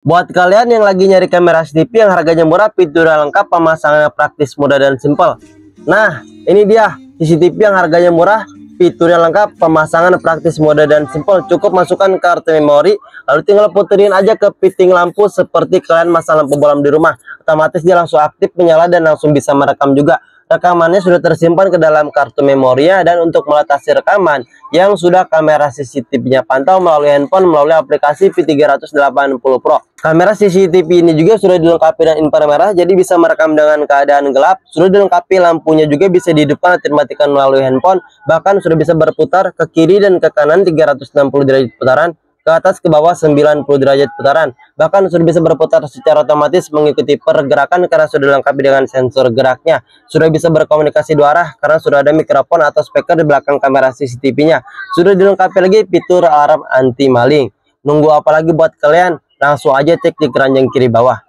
Buat kalian yang lagi nyari kamera CCTV yang harganya murah, fiturnya lengkap, pemasangannya praktis, mudah dan simpel. Nah, ini dia CCTV yang harganya murah, fiturnya lengkap, pemasangan praktis, mudah dan simpel. Cukup masukkan kartu memori, lalu tinggal puterin aja ke fitting lampu seperti kalian masang lampu bolam di rumah. Otomatis dia langsung aktif menyala dan langsung bisa merekam juga. Rekamannya sudah tersimpan ke dalam kartu memorinya, dan untuk melatasi rekaman yang sudah kamera CCTV-nya pantau melalui handphone melalui aplikasi V380 Pro. Kamera CCTV ini juga sudah dilengkapi dengan inframerah, jadi bisa merekam dengan keadaan gelap. Sudah dilengkapi lampunya juga bisa dihidupkan atau dimatikan melalui handphone. Bahkan sudah bisa berputar ke kiri dan ke kanan 360 derajat putaran, ke atas ke bawah 90 derajat putaran. Bahkan sudah bisa berputar secara otomatis mengikuti pergerakan karena sudah dilengkapi dengan sensor geraknya. Sudah bisa berkomunikasi dua arah karena sudah ada mikrofon atau speaker di belakang kamera CCTV-nya. Sudah dilengkapi lagi fitur alarm anti maling. Nunggu apa lagi buat kalian? Langsung aja cek di keranjang kiri bawah.